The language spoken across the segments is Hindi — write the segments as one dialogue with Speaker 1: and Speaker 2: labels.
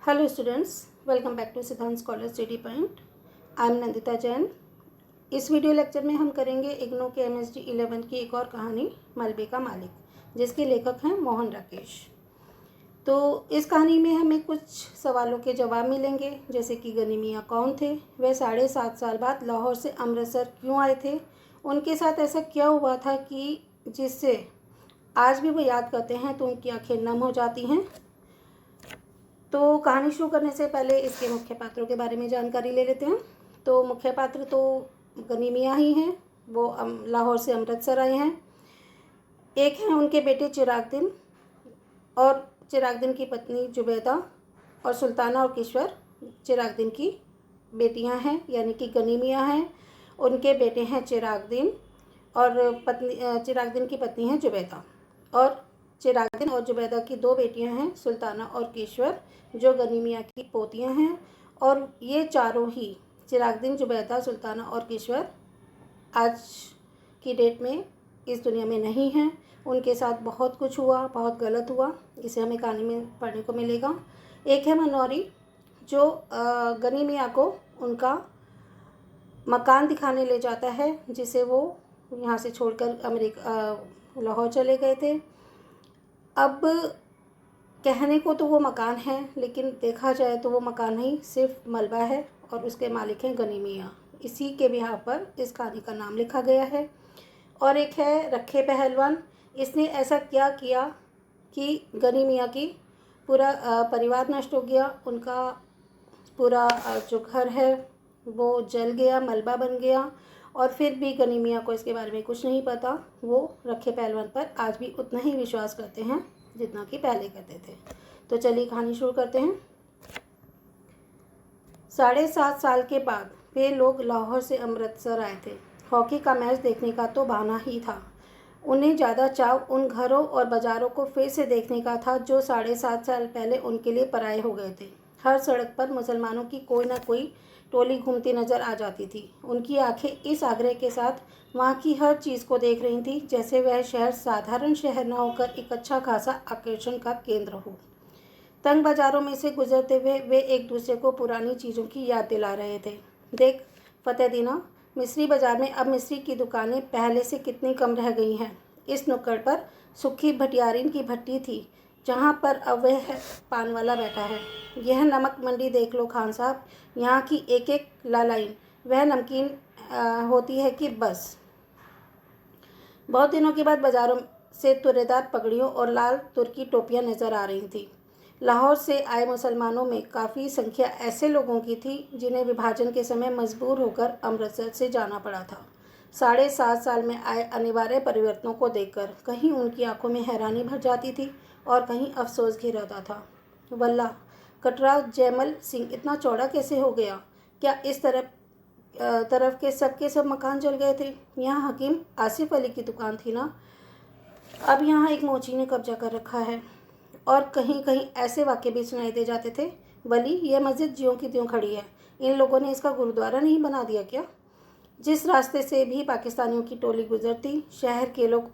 Speaker 1: Hello students, welcome back to सिद्धांत scholar study point. I am Nandita Jain. इस वीडियो लेक्चर में हम करेंगे इग्नू के MSD 11 की एक और कहानी मलबे का मालिक, जिसके लेखक हैं मोहन राकेश। तो इस कहानी में हमें कुछ सवालों के जवाब मिलेंगे, जैसे कि गनी मियाँ कौन थे, वह 7.5 साल बाद लाहौर से अमृतसर क्यों आए थे, उनके साथ ऐसा क्या हुआ था कि जिससे आज भी वो याद करते हैं तो उनकी आंखें नम हो जाती हैं। तो कहानी शुरू करने से पहले इसके मुख्य पात्रों के बारे में जानकारी ले लेते हैं। तो मुख्य पात्र तो गनी मियाँ ही हैं, वो लाहौर से अमृतसर आए हैं। एक हैं उनके बेटे चिरागुद्दीन और चिरागुद्दीन की पत्नी जुबैदा, और सुल्ताना और किश्वर चिरागुद्दीन की बेटियां हैं, यानी कि गनी मियाँ हैं। उनके बेटे हैं चिरागुद्दीन और चिरागुद्दीन की पत्नी है जुबैदा, और चिरागुद्दीन और जुबैदा की 2 बेटियां हैं, सुल्ताना और किश्वर, जो गनी मियाँ की पोतियां हैं। और ये चारों ही चिरागुद्दीन, जुबैदा, सुल्ताना और किश्वर आज की डेट में इस दुनिया में नहीं हैं। उनके साथ बहुत कुछ हुआ, बहुत गलत हुआ, इसे हमें कहानी में पढ़ने को मिलेगा। एक है मनौरी, जो गनी मियाँ को उनका मकान दिखाने ले जाता है, जिसे वो यहाँ से छोड़कर लाहौर चले गए थे। अब कहने को तो वो मकान है, लेकिन देखा जाए तो वो मकान नहीं, सिर्फ मलबा है, और उसके मालिक हैं गनी मियाँ। इसी के बिहार पर इस कहानी का नाम लिखा गया है। और एक है रखे पहलवान। इसने ऐसा क्या किया कि गनी मियाँ की पूरा परिवार नष्ट हो गया, उनका पूरा जो घर है वो जल गया, मलबा बन गया, और फिर भी गनी मियाँ को इसके बारे में कुछ नहीं पता। वो रखे पहलवान पर आज भी उतना ही विश्वास करते हैं जितना कि पहले करते थे। तो चलिए कहानी शुरू करते हैं। 7.5 साल के बाद वे लोग लाहौर से अमृतसर आए थे। हॉकी का मैच देखने का तो बहाना ही था। उन्हें ज़्यादा चाव उन घरों और बाज़ारों को फिर से देखने का था जो 7.5 साल पहले उनके लिए पराये हो गए थे। हर सड़क पर मुसलमानों की कोई ना कोई टोली घूमती नजर आ जाती थी। उनकी आंखें इस आग्रह के साथ वहाँ की हर चीज़ को देख रही थी, जैसे वह शहर साधारण शहर न होकर एक अच्छा खासा आकर्षण का केंद्र हो। तंग बाजारों में से गुजरते हुए वे एक दूसरे को पुरानी चीज़ों की याद दिला रहे थे। देख फतेहदीना, मिस्री बाजार में अब मिस्री की दुकानें पहले से कितनी कम रह गई हैं। इस नुक्कड़ पर सुखी भटियारिन की भट्टी थी, जहाँ पर अब वह पान वाला बैठा है। यह नमक मंडी देख लो खान साहब, यहाँ की एक एक लालाइन वह नमकीन होती है कि बस। बहुत दिनों के बाद बाज़ारों से तुरेदार पगड़ियों और लाल तुर्की टोपियाँ नज़र आ रही थीं। लाहौर से आए मुसलमानों में काफ़ी संख्या ऐसे लोगों की थी जिन्हें विभाजन के समय मजबूर होकर अमृतसर से जाना पड़ा था। 7.5 साल में आए अनिवार्य परिवर्तनों को देखकर कहीं उनकी आंखों में हैरानी भर जाती थी और कहीं अफसोस घिराता था। वल्लाह, कटरा जयमल सिंह इतना चौड़ा कैसे हो गया? क्या इस तरफ के सब मकान जल गए थे? यहाँ हकीम आसिफ अली की दुकान थी ना, अब यहाँ एक मोची ने कब्जा कर रखा है। और कहीं कहीं ऐसे वाक़े भी सुनाई दे जाते थे, वली यह मस्जिद ज्यों की त्यों खड़ी है, इन लोगों ने इसका गुरुद्वारा नहीं बना दिया क्या? जिस रास्ते से भी पाकिस्तानियों की टोली गुजरती, शहर के लोग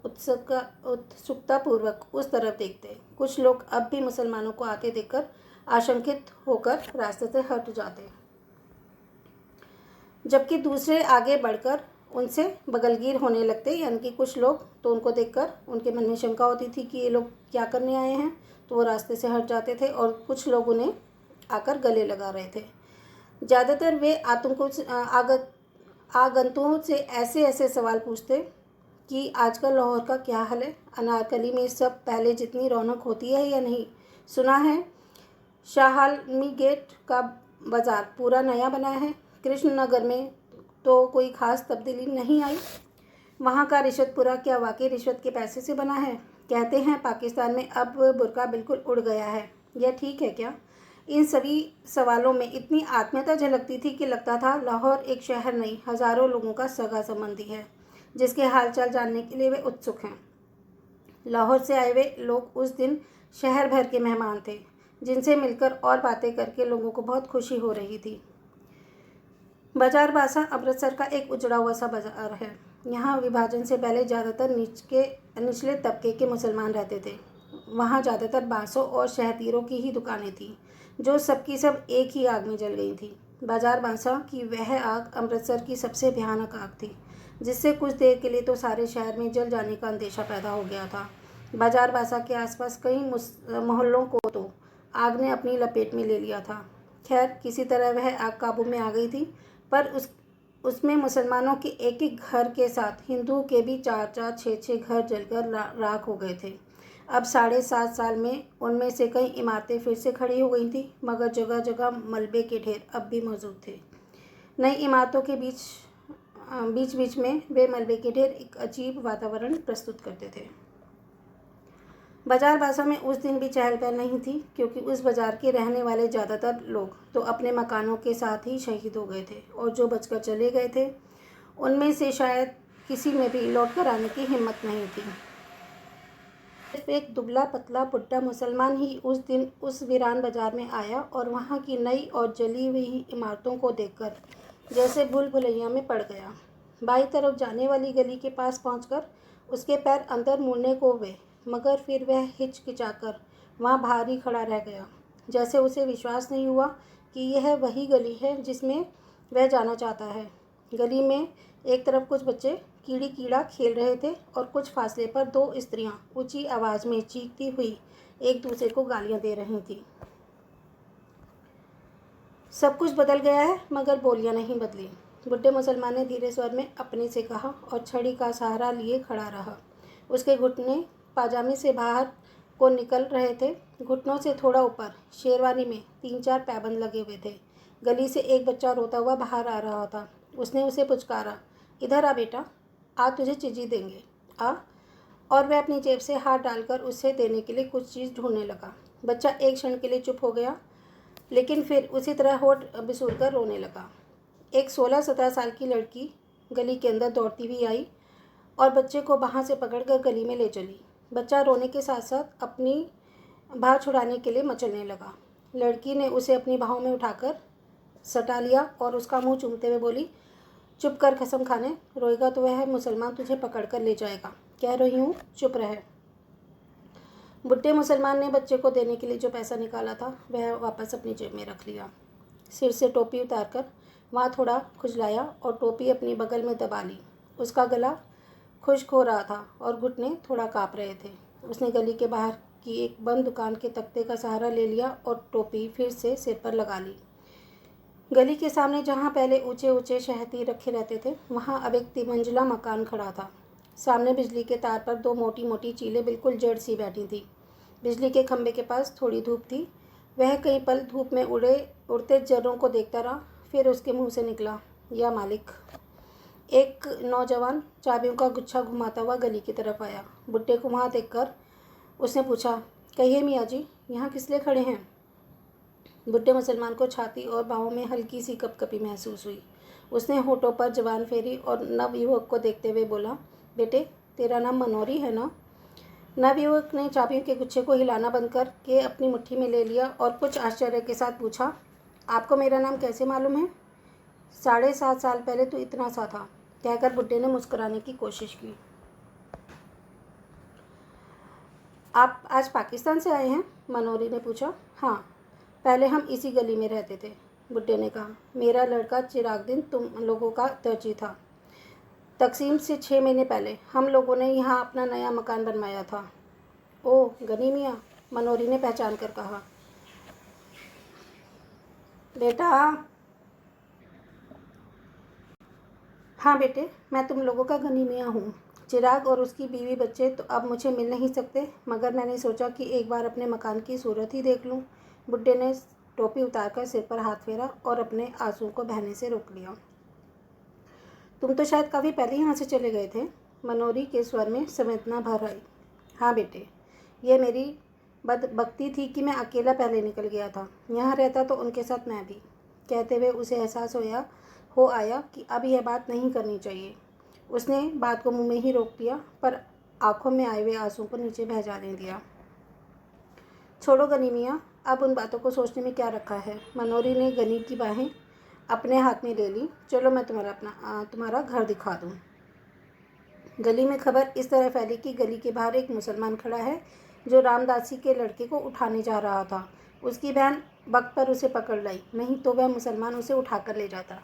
Speaker 1: उत्सुकतापूर्वक उस तरफ देखते। कुछ लोग अब भी मुसलमानों को आते देखकर आशंकित होकर रास्ते से हट जाते, जबकि दूसरे आगे बढ़कर उनसे बगलगीर होने लगते। यानी कि कुछ लोग तो उनको देखकर उनके मन में शंका होती थी कि ये लोग क्या करने आए हैं, तो वो रास्ते से हट जाते थे, और कुछ लोग उन्हें आकर गले लगा रहे थे। ज़्यादातर वे आगंतुकों से ऐसे ऐसे सवाल पूछते कि आजकल लाहौर का क्या हाल है, अनारकली में सब पहले जितनी रौनक होती है या नहीं? सुना है शाहालमी गेट का बाज़ार पूरा नया बना है। कृष्णनगर में तो कोई ख़ास तब्दीली नहीं आई। वहाँ का रिश्वतपुरा क्या वाकई रिश्वत के पैसे से बना है? कहते हैं पाकिस्तान में अब बुर्का बिल्कुल उड़ गया है, यह ठीक है क्या? इन सभी सवालों में इतनी आत्मीयता झलकती थी कि लगता था लाहौर एक शहर नहीं, हज़ारों लोगों का सगा संबंधी है, जिसके हालचाल जानने के लिए वे उत्सुक हैं। लाहौर से आए हुए लोग उस दिन शहर भर के मेहमान थे, जिनसे मिलकर और बातें करके लोगों को बहुत खुशी हो रही थी। बाजार बासा अमृतसर का एक उजड़ा हुआ सा बाजार है। यहाँ विभाजन से पहले ज़्यादातर निचले तबके के मुसलमान रहते थे। वहाँ ज़्यादातर बाँसों और शहतीरों की ही दुकानें थीं, जो सबकी सब एक ही आग में जल गई थी। बाजार बांसा की वह आग अमृतसर की सबसे भयानक आग थी, जिससे कुछ देर के लिए तो सारे शहर में जल जाने का अंदेशा पैदा हो गया था। बाजार बांसा के आसपास कई मोहल्लों को तो आग ने अपनी लपेट में ले लिया था। खैर, किसी तरह वह आग काबू में आ गई थी, पर उसमें मुसलमानों के एक एक घर के साथ हिंदुओं के भी 4-4, 6-6 घर जलकर राख हो गए थे। अब 7.5 साल में उनमें से कई इमारतें फिर से खड़ी हो गई थीं, मगर जगह जगह मलबे के ढेर अब भी मौजूद थे। नई इमारतों के बीच बीच में वे मलबे के ढेर एक अजीब वातावरण प्रस्तुत करते थे। बाजार बासा में उस दिन भी चहल पहल नहीं थी, क्योंकि उस बाजार के रहने वाले ज़्यादातर लोग तो अपने मकानों के साथ ही शहीद हो गए थे, और जो बचकर चले गए थे उनमें से शायद किसी में भी लौट कर आने की हिम्मत नहीं थी। सिर्फ एक दुबला पतला बुढ़ा मुसलमान ही उस दिन उस वीरान बाजार में आया, और वहाँ की नई और जली हुई इमारतों को देखकर जैसे भूल भुलैया में पड़ गया। बाईं तरफ जाने वाली गली के पास पहुंचकर उसके पैर अंदर मुड़ने को हुए, मगर फिर वह हिचकिचाकर वहाँ बाहर ही खड़ा रह गया, जैसे उसे विश्वास नहीं हुआ कि यह वही गली है जिसमें वह जाना चाहता है। गली में एक तरफ कुछ बच्चे कीड़ी कीड़ा खेल रहे थे, और कुछ फासले पर 2 स्त्रियां ऊंची आवाज़ में चीखती हुई एक दूसरे को गालियां दे रही थीं। सब कुछ बदल गया है, मगर बोलियां नहीं बदली। बुढ़े मुसलमान ने धीरे स्वर में अपने से कहा, और छड़ी का सहारा लिए खड़ा रहा। उसके घुटने पाजामे से बाहर को निकल रहे थे। घुटनों से थोड़ा ऊपर शेरवानी में 3-4 पैबंद लगे हुए थे। गली से एक बच्चा रोता हुआ बाहर आ रहा था। उसने उसे पुचकारा, इधर आ बेटा, आ तुझे चीज़ी देंगे, आ। और वह अपनी जेब से हाथ डालकर उसे देने के लिए कुछ चीज़ ढूंढने लगा। बच्चा एक क्षण के लिए चुप हो गया, लेकिन फिर उसी तरह होठ बिसूर कर रोने लगा। एक 16-17 साल की लड़की गली के अंदर दौड़ती हुई आई और बच्चे को बाहों से पकड़कर गली में ले चली। बच्चा रोने के साथ साथ अपनी बाह छुड़ाने के लिए मचलने लगा। लड़की ने उसे अपनी बाहों में उठाकर सटा लिया और उसका मुंह चूमते हुए बोली, चुप कर कसम खाने, रोएगा तो वह मुसलमान तुझे पकड़ कर ले जाएगा। कह रही हूँ, चुप रह। बुढ़े मुसलमान ने बच्चे को देने के लिए जो पैसा निकाला था वह वापस अपनी जेब में रख लिया। सिर से टोपी उतारकर वहाँ थोड़ा खुजलाया और टोपी अपनी बगल में दबा ली। उसका गला खुश्क हो रहा था और घुटने थोड़ा काँप रहे थे। उसने गली के बाहर की एक बंद दुकान के तख्ते का सहारा ले लिया और टोपी फिर से सिर पर लगा ली। गली के सामने जहाँ पहले ऊंचे ऊंचे शहती रखे रहते थे, वहाँ अब एक 3 मंजिला मकान खड़ा था। सामने बिजली के तार पर 2 मोटी मोटी चीलें बिल्कुल जड़ सी बैठी थी। बिजली के खंभे के पास थोड़ी धूप थी। वह कई पल धूप में उड़ते जर्रों को देखता रहा। फिर उसके मुंह से निकला, या मालिक। एक नौजवान चाबियों का गुच्छा घुमाता हुआ गली की तरफ आया। बुड्ढे को वहाँ देखकर उसने पूछा, कहिए मियाँ जी, यहाँ किस लिए खड़े हैं? बुढ़े मुसलमान को छाती और बाहों में हल्की सी कपकपी महसूस हुई। उसने होठों पर जवान फेरी और नवयुवक को देखते हुए बोला, बेटे, तेरा नाम मनोरी है ना? नवयुवक ने चाबियों के गुच्छे को हिलाना बंद करके अपनी मुट्ठी में ले लिया और कुछ आश्चर्य के साथ पूछा, आपको मेरा नाम कैसे मालूम है? 7.5 साल पहले तो इतना सा था, कहकर बुड्ढे ने मुस्कुराने की कोशिश की। आप आज पाकिस्तान से आए हैं? मनोरी ने पूछा। हाँ, पहले हम इसी गली में रहते थे, बुड्ढे ने कहा। मेरा लड़का चिरागुद्दीन तुम लोगों का दर्जी था। तकसीम से 6 महीने पहले हम लोगों ने यहाँ अपना नया मकान बनवाया था। ओह, गनी मियाँ, मनोरी ने पहचान कर कहा। बेटा। हाँ बेटे, मैं तुम लोगों का गनी मियाँ हूँ। चिराग और उसकी बीवी बच्चे तो अब मुझे मिल नहीं सकते, मगर मैंने सोचा कि एक बार अपने मकान की सूरत ही देख लूँ। बुड्ढे ने टोपी उतारकर सिर पर हाथ फेरा और अपने आंसुओं को बहने से रोक लिया। तुम तो शायद काफ़ी पहले यहाँ से चले गए थे, मनोरी के स्वर में संवेदना भर आई। हाँ बेटे, यह मेरी बदबख्ती थी कि मैं अकेला पहले निकल गया था। यहाँ रहता तो उनके साथ मैं भी। कहते हुए उसे एहसास हो आया कि अब यह बात नहीं करनी चाहिए। उसने बात को मुंह में ही रोक दिया, पर आंखों में आए हुए आंसुओं को नीचे बह जाने दिया। छोड़ो गनी मियाँ, अब उन बातों को सोचने में क्या रखा है। मनोरी ने गनी की बाहें अपने हाथ में ले ली। चलो मैं तुम्हारा घर दिखा दूँ। गली में खबर इस तरह फैली कि गली के बाहर एक मुसलमान खड़ा है, जो रामदासी के लड़के को उठाने जा रहा था। उसकी बहन वक्त पर उसे पकड़ लाई, नहीं तो वह मुसलमान उसे उठाकर ले जाता।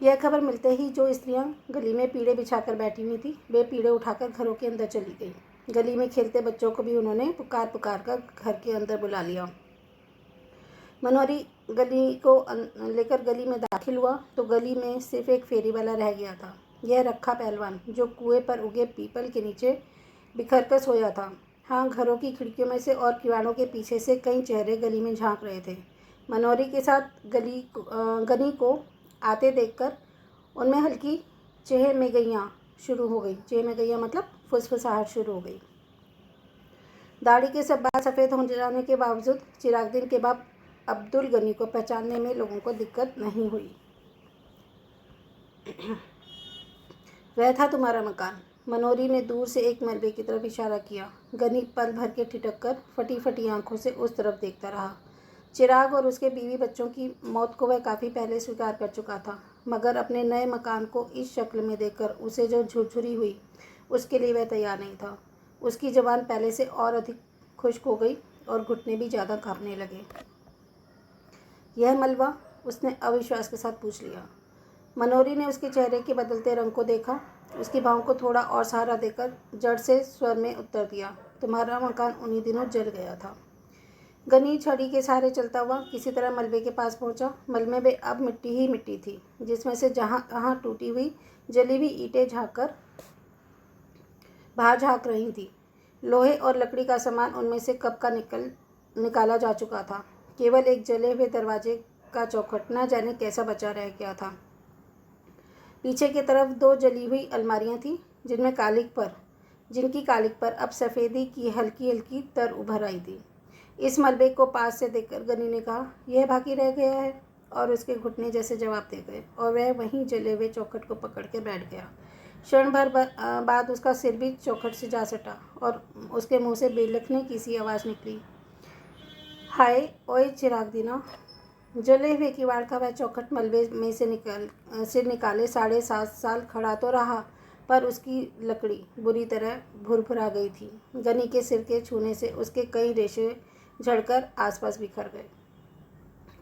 Speaker 1: यह खबर मिलते ही जो स्त्रियां गली में पीढ़े बिछाकर बैठी हुई थी, वे पीढ़े उठाकर घरों के अंदर चली गई। गली में खेलते बच्चों को भी उन्होंने पुकार पुकार कर घर के अंदर बुला लिया। मनोहरी गली को लेकर गली में दाखिल हुआ तो गली में सिर्फ एक फेरी वाला रह गया था। यह रखा पहलवान, जो कुएं पर उगे पीपल के नीचे बिखर कर सोया था। हाँ, घरों की खिड़कियों में से और किवाड़ों के पीछे से कई चेहरे गली में झांक रहे थे। मनोहरी के साथ गनी को आते देखकर उनमें हल्की चहमगइयाँ शुरू हो गई। चहमगइयाँ मतलब फुसफुसाहट शुरू हो गई। दाढ़ी के सब बाल सफ़ेद हो जाने के बावजूद चिरागदीन के बाप अब्दुल गनी को पहचानने में लोगों को दिक्कत नहीं हुई। वह था तुम्हारा मकान। मनोहरी ने दूर से एक मलबे की तरफ इशारा किया। गनी पल भर के ठिठक कर फटी फटी आंखों से उस तरफ देखता रहा। चिराग और उसके बीवी बच्चों की मौत को वह काफ़ी पहले स्वीकार कर चुका था, मगर अपने नए मकान को इस शक्ल में देखकर उसे जो झुरझुरी हुई, उसके लिए वह तैयार नहीं था। उसकी ज़बान पहले से और अधिक खुश्क हो गई और घुटने भी ज़्यादा कांपने लगे। यह मलबा? उसने अविश्वास के साथ पूछ लिया। मनोहरी ने उसके चेहरे के बदलते रंग को देखा। उसकी बाहों को थोड़ा और सहारा देकर जड़ से स्वर में उत्तर दिया, तुम्हारा मकान उन्हीं दिनों जल गया था। गनी छड़ी के सहारे चलता हुआ किसी तरह मलबे के पास पहुंचा। मलबे में अब मिट्टी ही मिट्टी थी, जिसमें से जहां तहां टूटी हुई जली हुई ईंटें बाहर झाँक रही थी। लोहे और लकड़ी का सामान उनमें से कब का निकाला जा चुका था। केवल एक जले हुए दरवाजे का चौखट न जाने कैसा बचा रह गया था। पीछे की तरफ 2 जली हुई अलमारियां थीं, जिनकी कालिक पर अब सफ़ेदी की हल्की हल्की तर उभर आई थी। इस मलबे को पास से देखकर गनी ने कहा, यह बाकी रह गया है, और उसके घुटने जैसे जवाब दे गए, और वह वहीं जले हुए चौखट को पकड़ के बैठ गया। क्षण भर बाद उसका सिर भी चौखट से जा सटा और उसके मुंह से बेलखने की सी आवाज़ निकली, हाय ओए चिरागदीना। जले हुए किवाड़ का वह चौखट मलबे में से सिर निकाले 7.5 साल खड़ा तो रहा, पर उसकी लकड़ी बुरी तरह भुरभुरा गई थी। गनी के सिर के छूने से उसके कई रेशे झड़कर आसपास बिखर गए।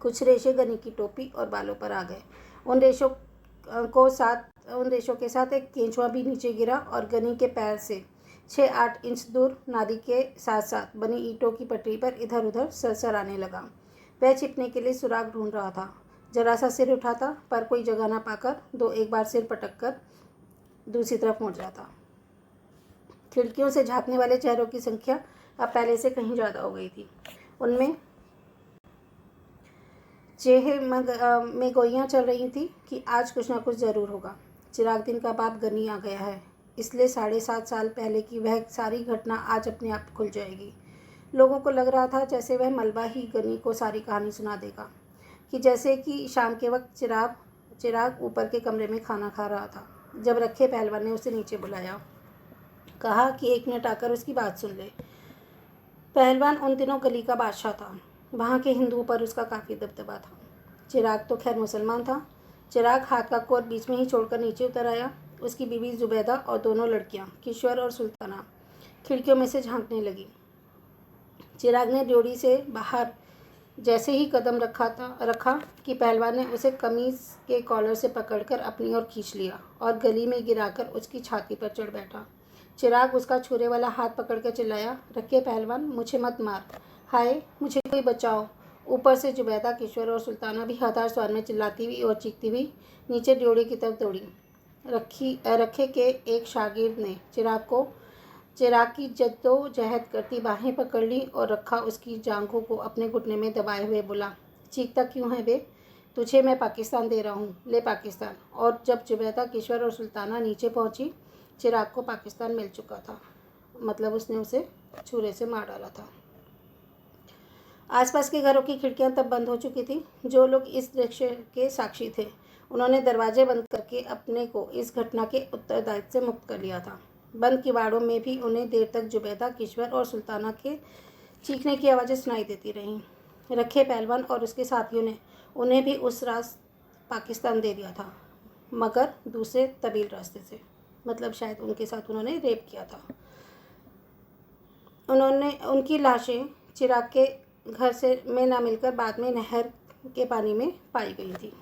Speaker 1: कुछ रेशे गनी की टोपी और बालों पर आ गए। उन रेशों के साथ एक केंचुआ भी नीचे गिरा और गनी के पैर से 6-8 इंच दूर नाली के साथ साथ बनी ईंटों की पटरी पर इधर उधर सरसराने लगा। वह छिपने के लिए सुराग ढूंढ रहा था। जरा सा सिर उठाता, पर कोई जगह ना पाकर एक बार सिर पटक कर दूसरी तरफ मुड़ जाता। खिड़कियों से झांकने वाले चेहरों की संख्या अब पहले से कहीं ज़्यादा हो गई थी। उनमें चहमगइयाँ चल रही थी कि आज कुछ ना कुछ ज़रूर होगा। चिरागदीन का बाप गनी आ गया है, इसलिए 7.5 साल पहले की वह सारी घटना आज अपने आप खुल जाएगी। लोगों को लग रहा था जैसे वह मलबा ही गनी को सारी कहानी सुना देगा, कि जैसे कि शाम के वक्त चिराग ऊपर के कमरे में खाना खा रहा था, जब रखे पहलवान ने उसे नीचे बुलाया, कहा कि 1 मिनट आकर उसकी बात सुन ले। पहलवान उन दिनों गली का बादशाह था। वहाँ के हिंदुओं पर उसका काफ़ी दबदबा था। चिराग तो खैर मुसलमान था। चिराग हाथ का कोट बीच में ही छोड़कर नीचे उतर आया। उसकी बीवी जुबैदा और दोनों लड़कियाँ किश्वर और सुल्ताना खिड़कियों में से झांकने लगी। चिराग ने ड्योढ़ी से बाहर जैसे ही कदम रखा कि पहलवान ने उसे कमीज़ के कॉलर से पकड़कर अपनी ओर खींच लिया और गली में गिराकर उसकी छाती पर चढ़ बैठा। चिराग उसका छुरे वाला हाथ पकड़कर चिल्लाया, रखे पहलवान, मुझे मत मार, हाय मुझे कोई बचाओ। ऊपर से जुबैदा, किश्वर और सुल्ताना भी हताश स्वर में चिल्लाती हुई और चीखती हुई नीचे ड्योढ़ी की तरफ दौड़ी। रखे के एक शागिर्द ने चिराग की जद्दोजहद करती बाहें पकड़ ली और रखा उसकी जांघों को अपने घुटने में दबाए हुए बोला, चीखता क्यों है बे? तुझे मैं पाकिस्तान दे रहा हूँ, ले पाकिस्तान। और जब जुबैदा, किश्वर और सुल्ताना नीचे पहुँची, चिराग को पाकिस्तान मिल चुका था। मतलब उसने उसे छुरे से मार डाला था। आसपास के घरों की खिड़कियां तब बंद हो चुकी थी। जो लोग इस दृश्य के साक्षी थे, उन्होंने दरवाजे बंद करके अपने को इस घटना के उत्तरदायित्व से मुक्त कर लिया था। बंद किवाड़ों में भी उन्हें देर तक जुबैदा, किश्वर और सुल्ताना के चीखने की आवाज़ें सुनाई देती रहीं। रखे पहलवान और उसके साथियों ने उन्हें भी उस रात पाकिस्तान दे दिया था, मगर दूसरे तवील रास्ते से। मतलब शायद उनके साथ उन्होंने रेप किया था। उनकी लाशें चिराग के घर से में ना मिलकर बाद में नहर के पानी में पाई गई थी।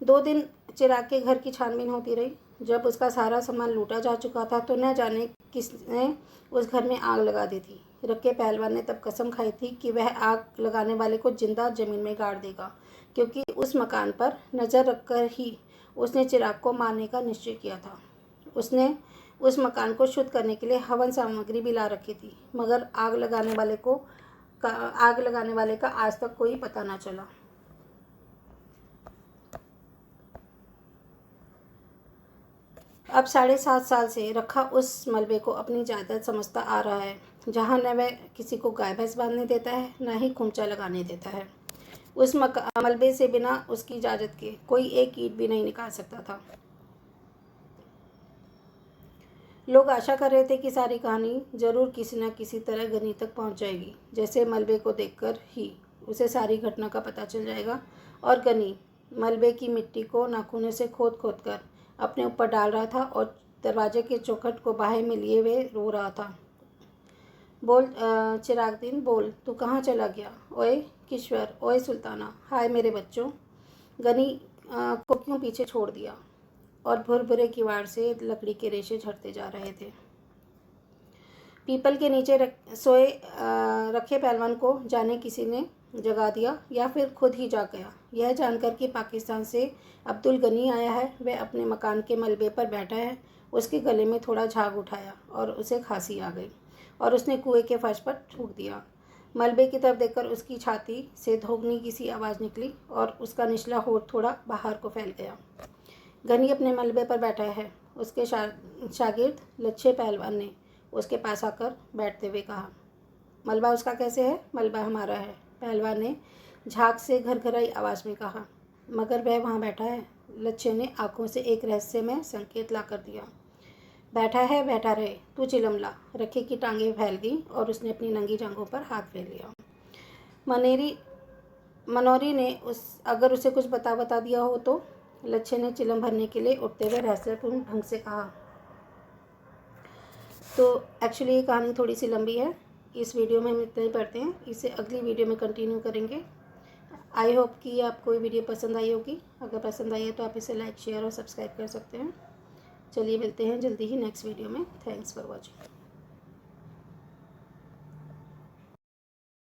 Speaker 1: 2 दिन चिराग के घर की छानबीन होती रही। जब उसका सारा सामान लूटा जा चुका था तो न जाने किसने उस घर में आग लगा दी थी। रक्के पहलवान ने तब कसम खाई थी कि वह आग लगाने वाले को जिंदा ज़मीन में गाड़ देगा, क्योंकि उस मकान पर नज़र रखकर ही उसने चिराग को मारने का निश्चय किया था। उसने उस मकान को शुद्ध करने के लिए हवन सामग्री भी ला रखी थी, मगर आग लगाने वाले का आज तक कोई पता न चला। अब 7.5 साल से रखा उस मलबे को अपनी जायदाद समझता आ रहा है, जहाँ न वह किसी को गाय भैंस बांधने देता है, न ही खुमचा लगाने देता है। उस मलबे से बिना उसकी इजाज़त के कोई एक ईंट भी नहीं निकाल सकता था। लोग आशा कर रहे थे कि सारी कहानी जरूर किसी न किसी तरह गनी तक पहुंच जाएगी। जैसे मलबे को देखकर ही उसे सारी घटना का पता चल जाएगा और गनी मलबे की मिट्टी को नाखूनों से खोद खोद कर अपने ऊपर डाल रहा था और दरवाजे के चौखट को बाहें में लिए हुए रो रहा था। बोल चिरागदीन, बोल, तू कहाँ चला गया? ओए किश्वर, ओए सुल्ताना, हाय मेरे बच्चों। गनी को क्यों पीछे छोड़ दिया? और भुरभुरे किवाड़ से लकड़ी के रेशे झड़ते जा रहे थे। पीपल के नीचे सोए रखे पहलवान को जाने किसी ने जगा दिया या फिर खुद ही जाग गया। यह जानकर कि पाकिस्तान से अब्दुल गनी आया है, वह अपने मकान के मलबे पर बैठा है, उसके गले में थोड़ा झाग उठाया और उसे खांसी आ गई और उसने कुएं के फर्श पर थूक दिया। मलबे की तरफ देखकर उसकी छाती से धोखनी की सी आवाज़ निकली और उसका निचला होठ थोड़ा बाहर को फैल गया। गनी अपने मलबे पर बैठा है, उसके शागिर्द लच्छे पहलवान ने उसके पास आकर बैठते हुए कहा। मलबा उसका कैसे है? मलबा हमारा है, पहलवान ने झाग से घरघराई आवाज़ में कहा। मगर वह वहाँ बैठा है, लच्छे ने आंखों से एक रहस्यमय संकेत ला कर दिया। बैठा है, बैठा रहे, तू चिलमला। रखे की टांगें फैल गई और उसने अपनी नंगी जांघों पर हाथ फेर लिया। मनोरी ने अगर उसे कुछ बता दिया हो तो? लच्छे ने चिलम भरने के लिए उठते हुए रहस्यपूर्ण ढंग से कहा। तो एक्चुअली ये कहानी थोड़ी सी लंबी है, इस वीडियो में हम इतना ही पढ़ते हैं, इसे अगली वीडियो में कंटिन्यू करेंगे। आई होप कि आपको ये वीडियो पसंद आई होगी। अगर पसंद आई है तो आप इसे लाइक, शेयर और सब्सक्राइब कर सकते हैं। चलिए मिलते हैं जल्दी ही नेक्स्ट वीडियो में। Thanks for watching.